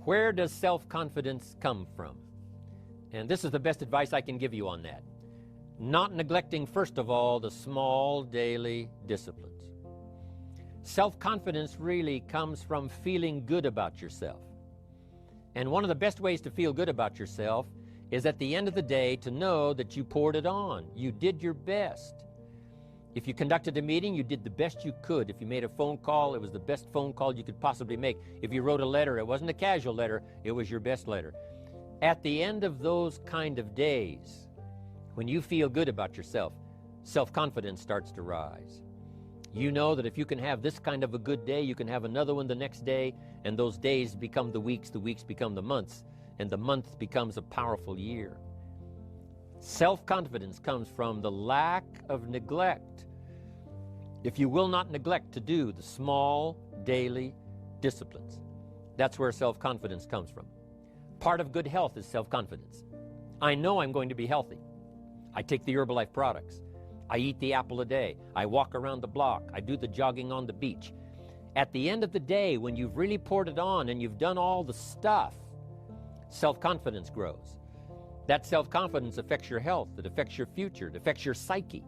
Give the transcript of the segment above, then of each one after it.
Where does self-confidence come from? And this is the best advice I can give you on that. Not neglecting, first of all, the small daily disciplines. Self-confidence really comes from feeling good about yourself. And one of the best ways to feel good about yourself is at the end of the day to know that you poured it on. You did your best. If you conducted a meeting, you did the best you could. If you made a phone call, it was the best phone call you could possibly make. If you wrote a letter, it wasn't a casual letter, it was your best letter. At the end of those kind of days, when you feel good about yourself, self-confidence starts to rise. You know that if you can have this kind of a good day, you can have another one the next day, and those days become the weeks become the months, and the month becomes a powerful year. Self-confidence comes from the lack of neglect. If you will not neglect to do the small daily disciplines, that's where self-confidence comes from. Part of good health is self-confidence. I know I'm going to be healthy. I take the Herbalife products. I eat the apple a day. I walk around the block. I do the jogging on the beach. At the end of the day, when you've really poured it on and you've done all the stuff, self-confidence grows. That self-confidence affects your health, it affects your future, it affects your psyche.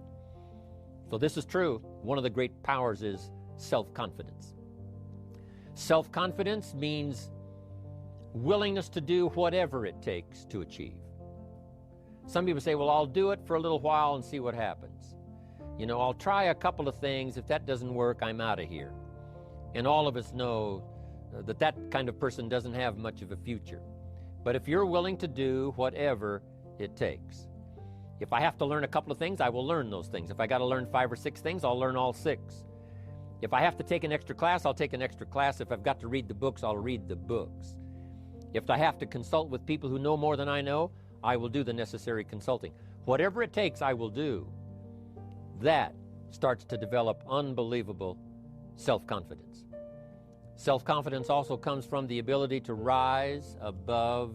So this is true. One of the great powers is self-confidence. Self-confidence means willingness to do whatever it takes to achieve. Some people say, well, I'll do it for a little while and see what happens. You know, I'll try a couple of things. If that doesn't work, I'm out of here. And all of us know that that kind of person doesn't have much of a future. But if you're willing to do whatever it takes, if I have to learn a couple of things, I will learn those things. If I got to learn 5 or 6 things, I'll learn all 6. If I have to take an extra class, I'll take an extra class. If I've got to read the books, I'll read the books. If I have to consult with people who know more than I know, I will do the necessary consulting. Whatever it takes, I will do. That starts to develop unbelievable self-confidence. Self-confidence also comes from the ability to rise above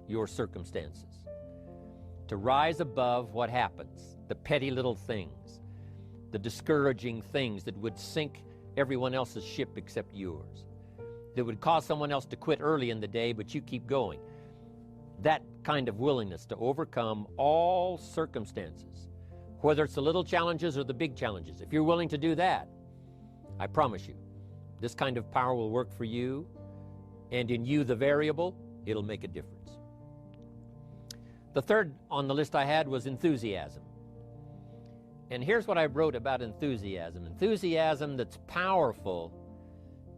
your circumstances, to rise above what happens, the petty little things, the discouraging things that would sink everyone else's ship except yours, that would cause someone else to quit early in the day, but you keep going. That kind of willingness to overcome all circumstances, whether it's the little challenges or the big challenges. If you're willing to do that, I promise you, this kind of power will work for you, and in you, the variable, it'll make a difference. The third on the list I had was enthusiasm. And here's what I wrote about enthusiasm. Enthusiasm that's powerful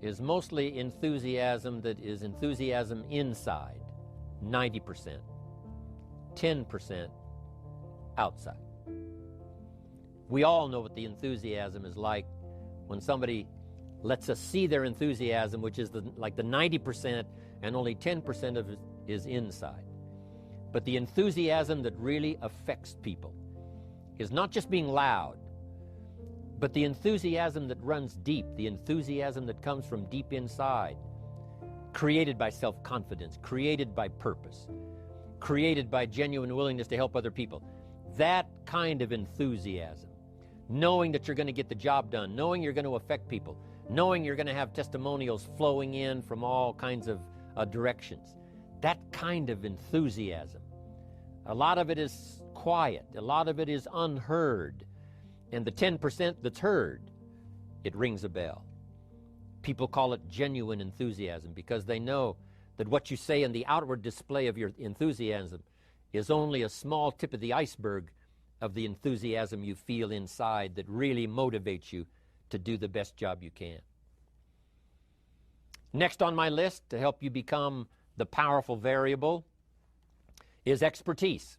is mostly enthusiasm that is enthusiasm inside, 90%, 10% outside. We all know what the enthusiasm is like when somebody lets us see their enthusiasm, which is like the 90%, and only 10% of it is inside. But the enthusiasm that really affects people is not just being loud, but the enthusiasm that runs deep, the enthusiasm that comes from deep inside, created by self-confidence, created by purpose, created by genuine willingness to help other people. That kind of enthusiasm, knowing that you're going to get the job done, knowing you're going to affect people, knowing you're going to have testimonials flowing in from all kinds of directions. That kind of enthusiasm. A lot of it is quiet. A lot of it is unheard. And the 10% that's heard, it rings a bell. People call it genuine enthusiasm because they know that what you say in the outward display of your enthusiasm is only a small tip of the iceberg of the enthusiasm you feel inside that really motivates you to do the best job you can. Next on my list to help you become the powerful variable is expertise.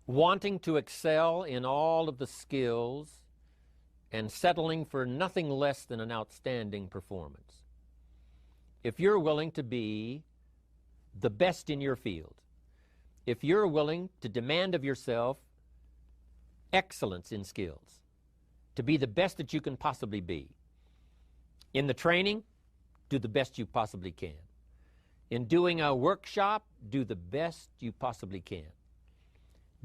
Wanting to excel in all of the skills and settling for nothing less than an outstanding performance. If you're willing to be the best in your field, if you're willing to demand of yourself excellence in skills, to be the best that you can possibly be. In the training, do the best you possibly can. In doing a workshop, do the best you possibly can.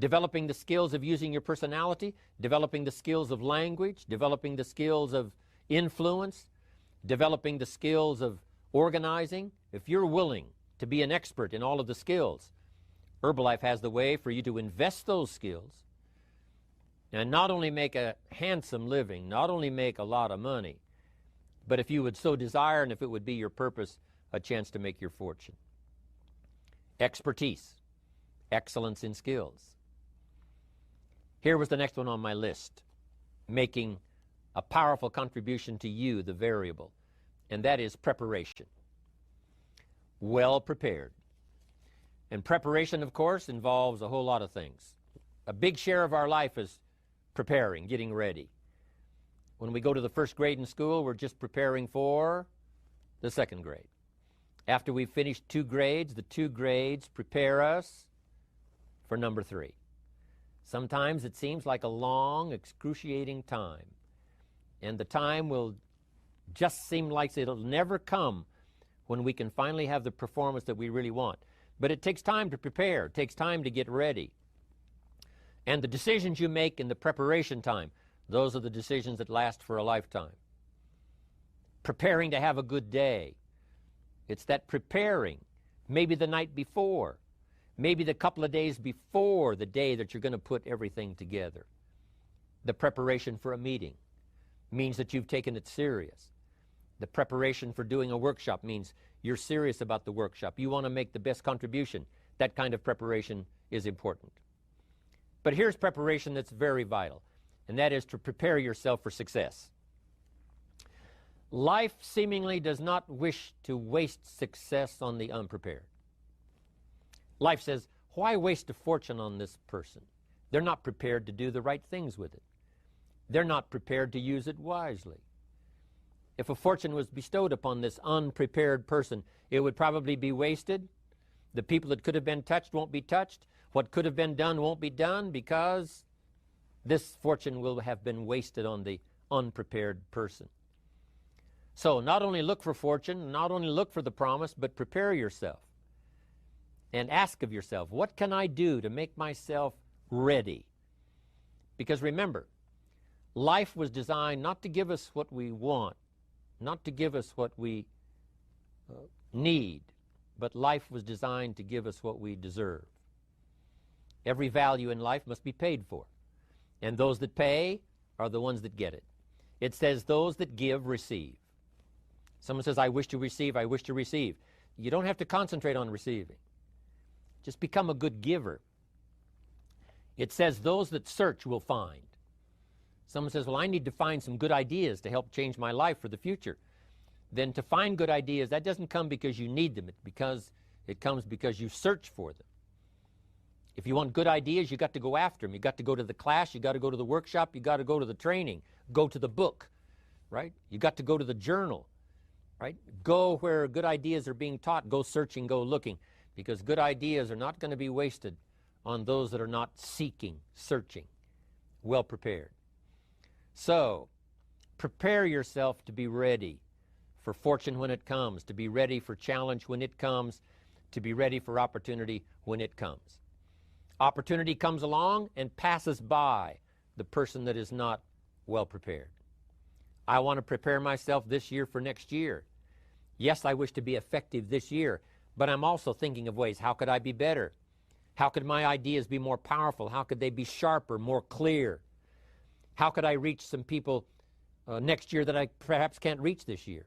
Developing the skills of using your personality, developing the skills of language, developing the skills of influence, developing the skills of organizing, if you're willing to be an expert in all of the skills, Herbalife has the way for you to invest those skills and not only make a handsome living, not only make a lot of money, but if you would so desire and if it would be your purpose, a chance to make your fortune. Expertise, excellence in skills. Here was the next one on my list, making a powerful contribution to you, the variable, and that is preparation. Well prepared. And preparation, of course, involves a whole lot of things. A big share of our life is preparing, getting ready. When we go to the first grade in school, we're just preparing for the second grade. After we've finished 2 grades, the 2 grades prepare us for number 3. Sometimes it seems like a long, excruciating time. And the time will just seem like it'll never come when we can finally have the performance that we really want. But it takes time to prepare. It takes time to get ready. And the decisions you make in the preparation time, those are the decisions that last for a lifetime. Preparing to have a good day. It's that preparing, maybe the night before, maybe the couple of days before the day that you're going to put everything together. The preparation for a meeting means that you've taken it serious. The preparation for doing a workshop means you're serious about the workshop. You want to make the best contribution. That kind of preparation is important. But here's preparation that's very vital, and that is to prepare yourself for success. Life seemingly does not wish to waste success on the unprepared. Life says, why waste a fortune on this person? They're not prepared to do the right things with it. They're not prepared to use it wisely. If a fortune was bestowed upon this unprepared person, it would probably be wasted. The people that could have been touched won't be touched. What could have been done won't be done because this fortune will have been wasted on the unprepared person. So not only look for fortune, not only look for the promise, but prepare yourself and ask of yourself, what can I do to make myself ready? Because remember, life was designed not to give us what we want, not to give us what we need, but life was designed to give us what we deserve. Every value in life must be paid for, and those that pay are the ones that get it. It says those that give receive. Someone says, I wish to receive, I wish to receive. You don't have to concentrate on receiving. Just become a good giver. It says those that search will find. Someone says, well, I need to find some good ideas to help change my life for the future. Then to find good ideas, that doesn't come because you need them. It comes because you search for them. If you want good ideas, you got to go after them. You got to go to the class, you got to go to the workshop, you got to go to the training, go to the book, right? You got to go to the journal, right? Go where good ideas are being taught. Go searching, go looking, because good ideas are not going to be wasted on those that are not seeking, searching, well prepared. So, prepare yourself to be ready for fortune when it comes, to be ready for challenge when it comes, to be ready for opportunity when it comes. Opportunity comes along and passes by the person that is not well prepared. I want to prepare myself this year for next year. Yes, I wish to be effective this year, but I'm also thinking of ways, how could I be better? How could my ideas be more powerful? How could they be sharper, more clear? How could I reach some people next year that I perhaps can't reach this year?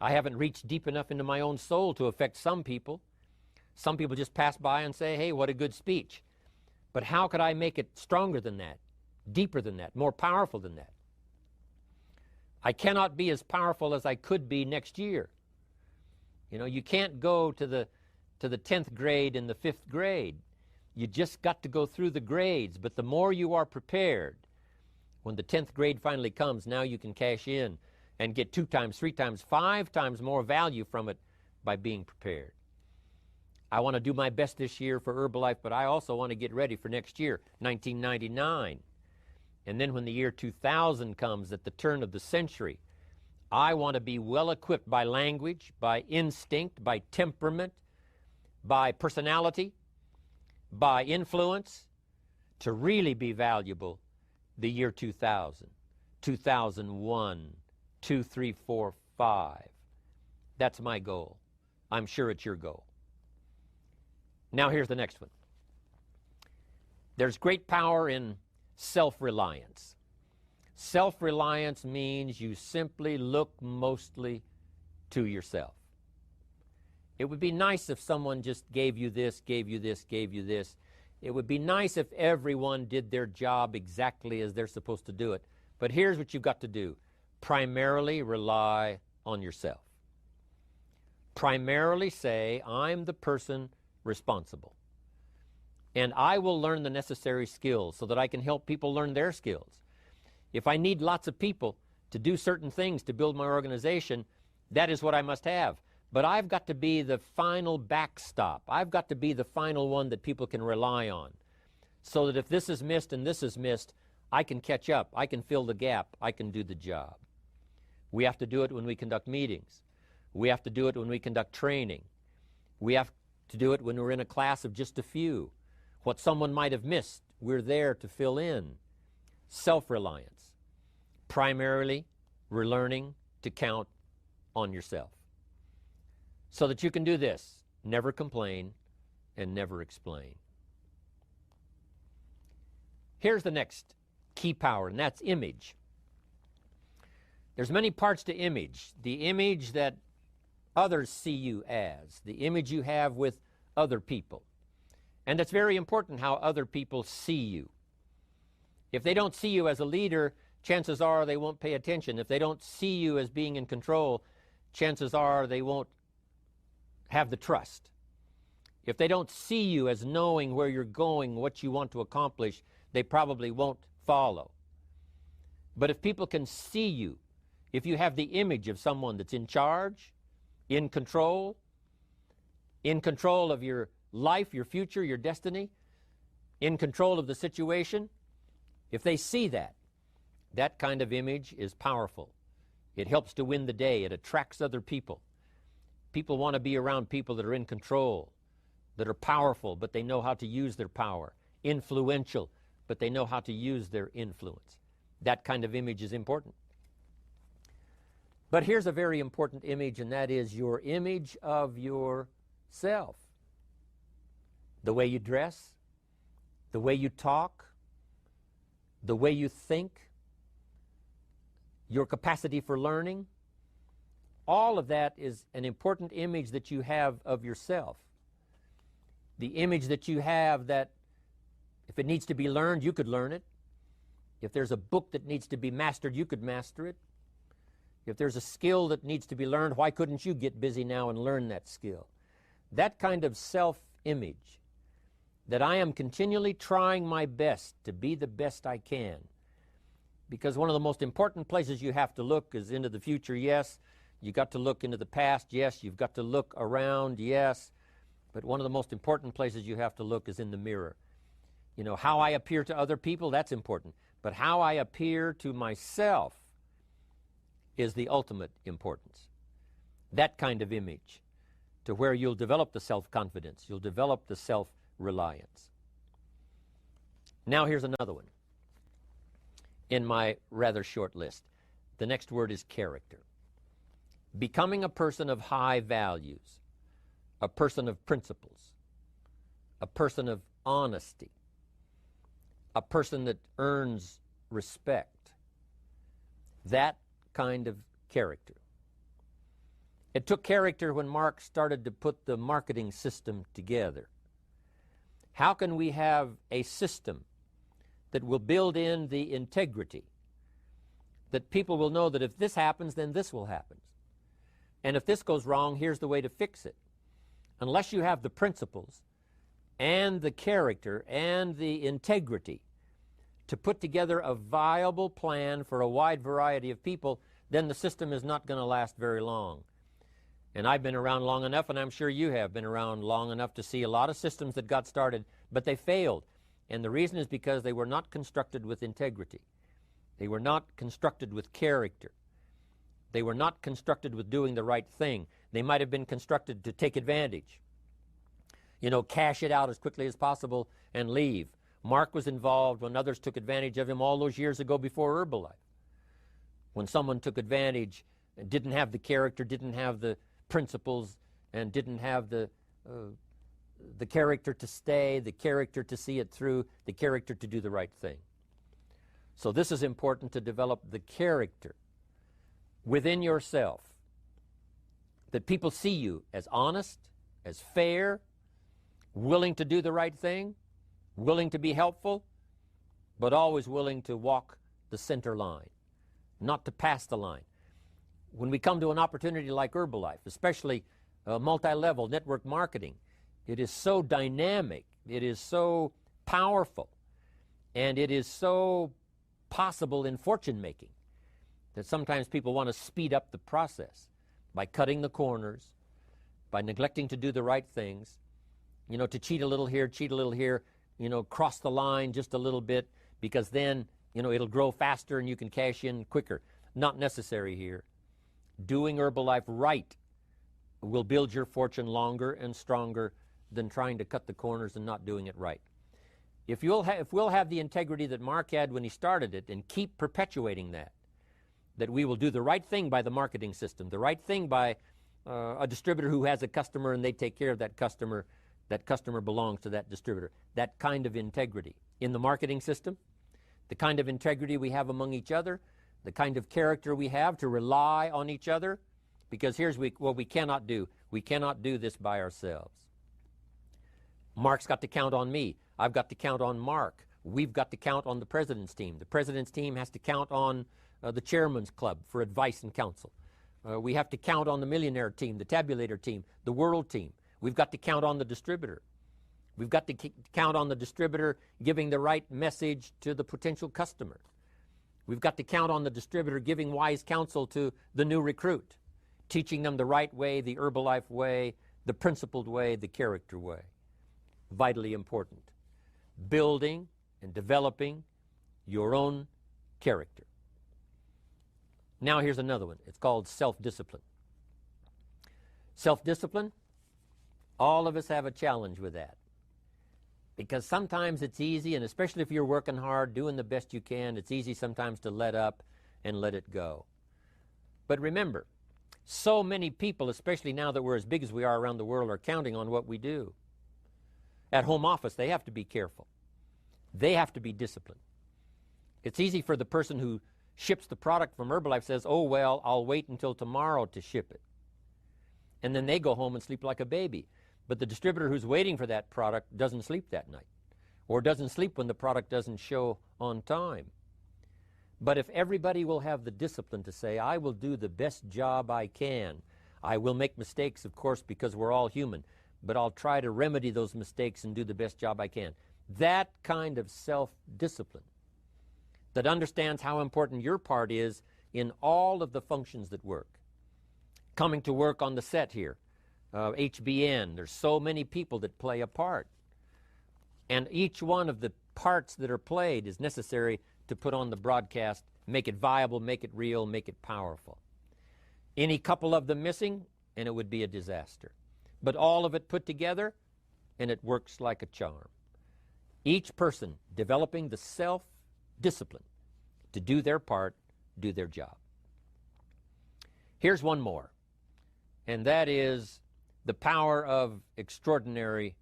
I haven't reached deep enough into my own soul to affect some people. Some people just pass by and say, hey, what a good speech. But how could I make it stronger than that, deeper than that, more powerful than that? I cannot be as powerful as I could be next year. You know, you can't go to the 10th grade in the 5th grade. You just got to go through the grades. But the more you are prepared, when the 10th grade finally comes, now you can cash in and get 2 times, 3 times, 5 times more value from it by being prepared. I want to do my best this year for Herbalife, but I also want to get ready for next year, 1999. And then when the year 2000 comes, at the turn of the century, I want to be well equipped by language, by instinct, by temperament, by personality, by influence, to really be valuable the year 2000, 2001, 2, 3, 4, 5. That's my goal. I'm sure it's your goal. Now here's the next one. There's great power in self-reliance. Self-reliance means you simply look mostly to yourself. It would be nice if someone just gave you this, gave you this, gave you this. It would be nice if everyone did their job exactly as they're supposed to do it. But here's what you've got to do. Primarily rely on yourself. Primarily say, I'm the person responsible. And I will learn the necessary skills so that I can help people learn their skills. If I need lots of people to do certain things to build my organization, that is what I must have. But I've got to be the final backstop. I've got to be the final one that people can rely on. So that if this is missed and this is missed, I can catch up. I can fill the gap. I can do the job. We have to do it when we conduct meetings. We have to do it when we conduct training. We have to do it when we're in a class of just a few. What someone might have missed, we're there to fill in. Self-reliance. Primarily, we're learning to count on yourself. So that you can do this, never complain and never explain. Here's the next key power, and that's image. There's many parts to image. The image that others see you as, the image you have with other people. And it's very important how other people see you. If they don't see you as a leader, chances are they won't pay attention. If they don't see you as being in control, chances are they won't have the trust. If they don't see you as knowing where you're going, what you want to accomplish, they probably won't follow. But if people can see you, if you have the image of someone that's in charge, in control of your life, your future, your destiny, in control of the situation, if they see that, that kind of image is powerful. It helps to win the day. It attracts other people. People want to be around people that are in control, that are powerful, but they know how to use their power, influential, but they know how to use their influence. That kind of image is important. But here's a very important image, and that is your image of yourself. The way you dress, the way you talk, the way you think, your capacity for learning, all of that is an important image that you have of yourself. The image that you have that if it needs to be learned, you could learn it. If there's a book that needs to be mastered, you could master it. If there's a skill that needs to be learned, why couldn't you get busy now and learn that skill? That kind of self-image, that I am continually trying my best to be the best I can. Because one of the most important places you have to look is into the future, yes. You got to look into the past, yes. You've got to look around, yes. But one of the most important places you have to look is in the mirror. You know, how I appear to other people, that's important. But how I appear to myself is the ultimate importance. That kind of image, to where you'll develop the self-confidence, you'll develop the self-reliance. Now here's another one in my rather short list. The next word is character. Becoming a person of high values, a person of principles, a person of honesty, a person that earns respect. That kind of character. It took character when Mark started to put the marketing system together. How can we have a system that will build in the integrity, that people will know that if this happens, then this will happen. And if this goes wrong, here's the way to fix it. Unless you have the principles and the character and the integrity to put together a viable plan for a wide variety of people, then the system is not going to last very long. And I've been around long enough, and I'm sure you have been around long enough to see a lot of systems that got started, but they failed. And the reason is because they were not constructed with integrity. They were not constructed with character. They were not constructed with doing the right thing. They might have been constructed to take advantage. You know, cash it out as quickly as possible and leave. Mark was involved when others took advantage of him all those years ago before Herbalife. When someone took advantage and didn't have the character, didn't have the principles, and didn't have the character to stay, the character to see it through, the character to do the right thing. So this is important, to develop the character within yourself, that people see you as honest, as fair, willing to do the right thing, willing to be helpful, but always willing to walk the center line, not to pass the line. When we come to an opportunity like Herbalife, especially multi-level network marketing, it is so dynamic, it is so powerful, and it is so possible in fortune making that sometimes people want to speed up the process by cutting the corners, by neglecting to do the right things, to cheat a little here, cross the line just a little bit, because then, it'll grow faster and you can cash in quicker. Not necessary here. Doing Herbalife right will build your fortune longer and stronger than trying to cut the corners and not doing it right. If we'll have the integrity that Mark had when he started it and keep perpetuating that we will do the right thing by the marketing system, the right thing by a distributor who has a customer and they take care of that customer belongs to that distributor. That kind of integrity in the marketing system, the kind of integrity we have among each other, the kind of character we have to rely on each other, because here's what we cannot do. We cannot do this by ourselves. Mark's got to count on me. I've got to count on Mark. We've got to count on the president's team. The president's team has to count on the chairman's club for advice and counsel. We have to count on the millionaire team, the tabulator team, the world team. We've got to count on the distributor. We've got to count on the distributor giving the right message to the potential customer. We've got to count on the distributor giving wise counsel to the new recruit, teaching them the right way, the Herbalife way, the principled way, the character way. Vitally important. Building and developing your own character. Now here's another one. It's called self-discipline. Self-discipline, all of us have a challenge with that. Because sometimes it's easy, and especially if you're working hard, doing the best you can, it's easy sometimes to let up and let it go. But remember, so many people, especially now that we're as big as we are around the world, are counting on what we do. At home office, they have to be careful. They have to be disciplined. It's easy for the person who ships the product from Herbalife says, oh, well, I'll wait until tomorrow to ship it. And then they go home and sleep like a baby. But the distributor who's waiting for that product doesn't sleep that night, or doesn't sleep when the product doesn't show on time. But if everybody will have the discipline to say, I will do the best job I can. I will make mistakes, of course, because we're all human, but I'll try to remedy those mistakes and do the best job I can. That kind of self-discipline that understands how important your part is in all of the functions that work. Coming to work on the set here, HBN, there's so many people that play a part. And each one of the parts that are played is necessary to put on the broadcast, make it viable, make it real, make it powerful. Any couple of them missing, and it would be a disaster. But all of it put together, and it works like a charm. Each person developing the self-discipline to do their part, do their job. Here's one more, and that is the power of extraordinary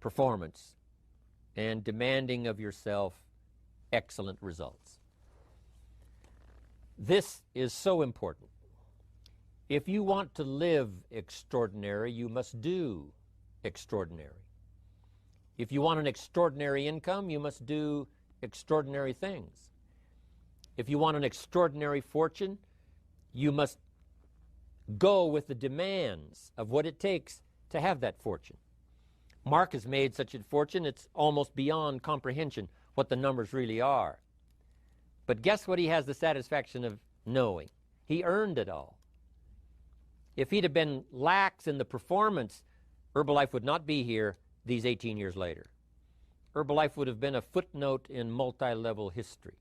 performance and demanding of yourself excellent results. This is so important. If you want to live extraordinary, you must do extraordinary. If you want an extraordinary income, you must do extraordinary things. If you want an extraordinary fortune, you must go with the demands of what it takes to have that fortune. Mark has made such a fortune, it's almost beyond comprehension what the numbers really are. But guess what he has the satisfaction of knowing? He earned it all. If he'd have been lax in the performance, Herbalife would not be here these 18 years later. Herbalife would have been a footnote in multi-level history.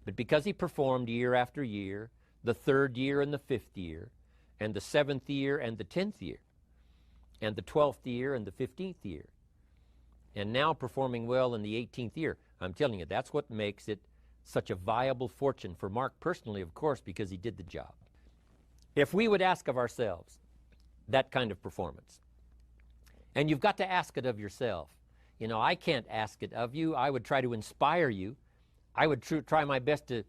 But because he performed year after year, the 3rd year and the 5th year, and the 7th year and the 10th year, and the 12th year and the 15th year, and now performing well in the 18th year, I'm telling you, that's what makes it such a viable fortune for Mark personally, of course, because he did the job. If we would ask of ourselves, that kind of performance. And you've got to ask it of yourself. You know, I can't ask it of you. I would try to inspire you. I would try my best to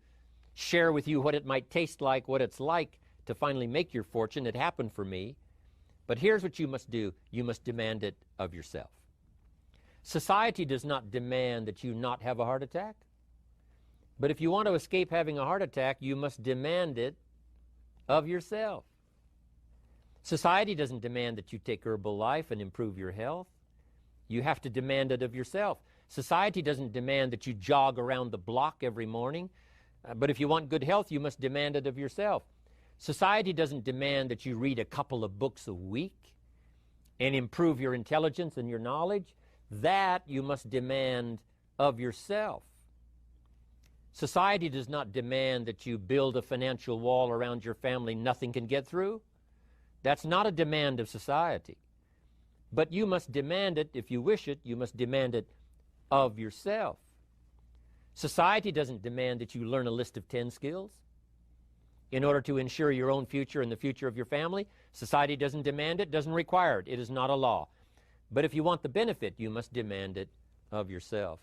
share with you what it might taste like, what it's like to finally make your fortune. It happened for me. But here's what you must do. You must demand it of yourself. Society does not demand that you not have a heart attack. But if you want to escape having a heart attack, you must demand it of yourself. Society doesn't demand that you take Herbalife and improve your health. You have to demand it of yourself. Society doesn't demand that you jog around the block every morning. But if you want good health, you must demand it of yourself. Society doesn't demand that you read a couple of books a week and improve your intelligence and your knowledge. That you must demand of yourself. Society does not demand that you build a financial wall around your family nothing can get through. That's not a demand of society. But you must demand it, if you wish it, you must demand it of yourself. Society doesn't demand that you learn a list of 10 skills in order to ensure your own future and the future of your family. Society doesn't demand it, doesn't require it. It is not a law. But if you want the benefit, you must demand it of yourself.